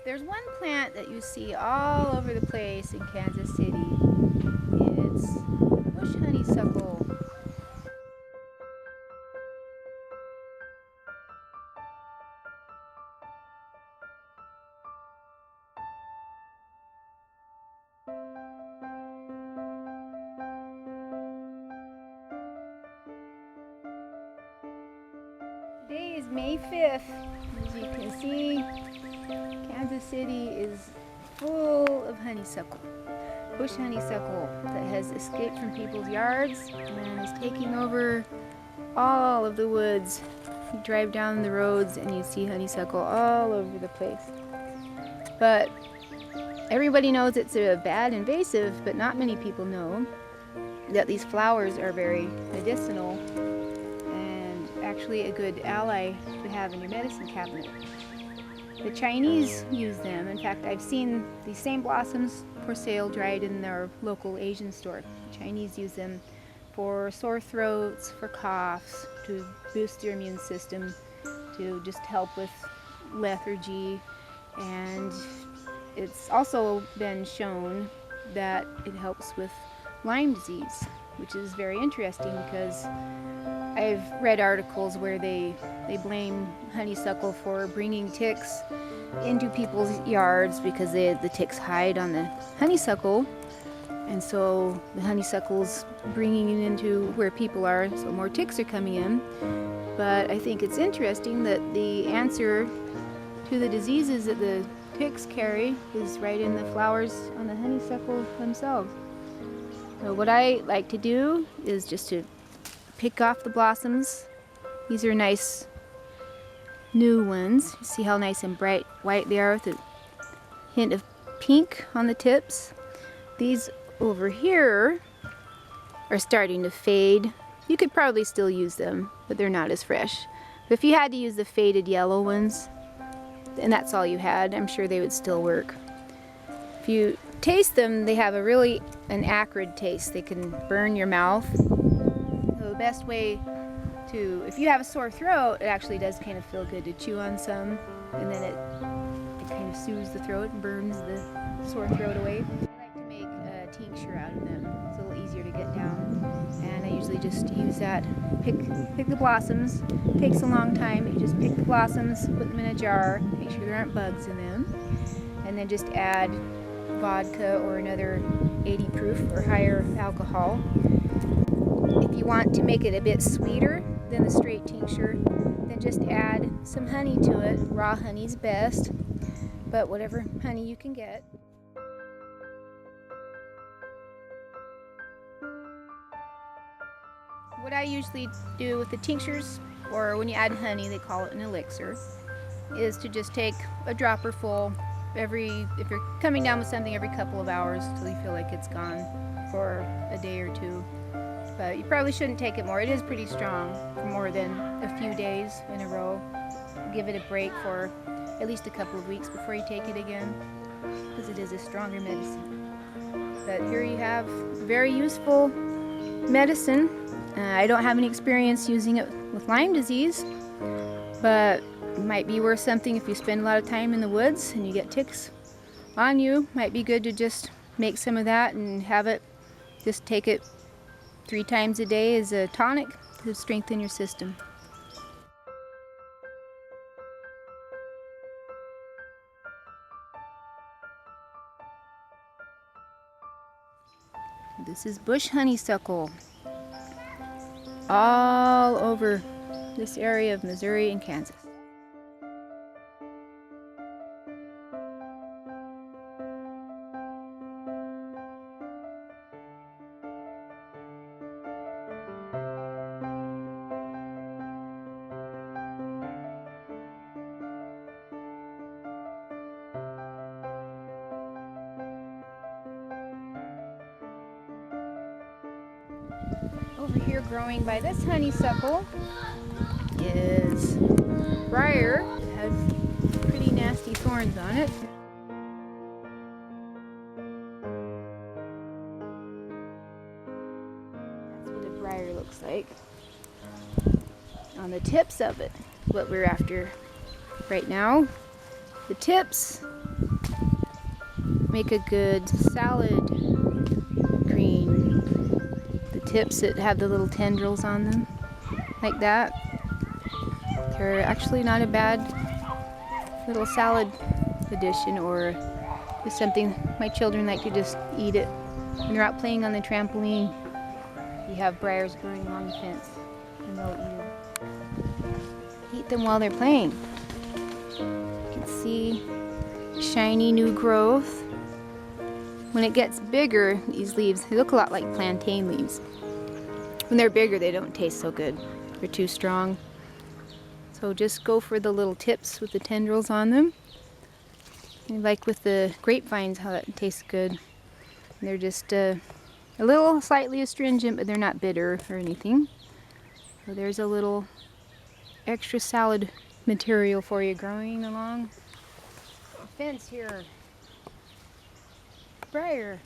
There's one plant that you see all over the place in Kansas City. It's bush honeysuckle. Today is May 5th. As you can see, Kansas City is full of honeysuckle, bush honeysuckle that has escaped from people's yards and is taking over all of the woods. You drive down the roads and you see honeysuckle all over the place. But everybody knows it's a bad invasive, but not many people know that these flowers are very medicinal and actually a good ally to have in your medicine cabinet. The Chinese use them. In fact, I've seen these same blossoms for sale dried in their local Asian store. The Chinese use them for sore throats, for coughs, to boost your immune system, to just help with lethargy. And it's also been shown that it helps with Lyme disease, which is very interesting because I've read articles where they blame honeysuckle for bringing ticks into people's yards because the ticks hide on the honeysuckle, and so the honeysuckle's bringing it into where people are, so more ticks are coming in. But I think it's interesting that the answer to the diseases that the ticks carry is right in the flowers on the honeysuckle themselves. So what I like to do is just to pick off the blossoms. These are nice new ones. You see how nice and bright white they are with a hint of pink on the tips. These over here are starting to fade. You could probably still use them, but they're not as fresh. But if you had to use the faded yellow ones, and that's all you had, I'm sure they would still work. If you taste them, they have an acrid taste. They can burn your mouth. So the best way to, if you have a sore throat, it actually does kind of feel good to chew on some, and then it kind of soothes the throat and burns the sore throat away. I like to make a tincture out of them. It's a little easier to get down, and I usually just use that. Pick the blossoms. It takes a long time. You just pick the blossoms, put them in a jar, make sure there aren't bugs in them, and then just add vodka or another 80 proof or higher alcohol. If you want to make it a bit sweeter than the straight tincture, then just add some honey to it. Raw honey's best, but whatever honey you can get. What I usually do with the tinctures, or when you add honey, they call it an elixir, is to just take a dropper full if you're coming down with something every couple of hours till you feel like it's gone for a day or two. But you probably shouldn't take it more. It is pretty strong for more than a few days in a row. Give it a break for at least a couple of weeks before you take it again, because it is a stronger medicine. But here you have very useful medicine. I don't have any experience using it with Lyme disease, but it might be worth something if you spend a lot of time in the woods and you get ticks on you. Might be good to just make some of that and have it, just take it 3 times a day as a tonic to strengthen your system. This is bush honeysuckle all over this area of Missouri and Kansas. Over here growing by this honeysuckle is briar. It has pretty nasty thorns on it. That's what a briar looks like. On the tips of it, what we're after right now. The tips make a good salad green. The tips that have the little tendrils on them, like that. They're actually not a bad little salad addition, or just something my children like to just eat it. When they're out playing on the trampoline, you have briars growing along the fence, and they'll eat them while they're playing. You can see shiny new growth. When it gets bigger, these leaves, they look a lot like plantain leaves. When they're bigger, they don't taste so good. They're too strong. So just go for the little tips with the tendrils on them. And like with the grapevines, how that tastes good. They're just a little slightly astringent, but they're not bitter or anything. So there's a little extra salad material for you growing along the fence here. Briar.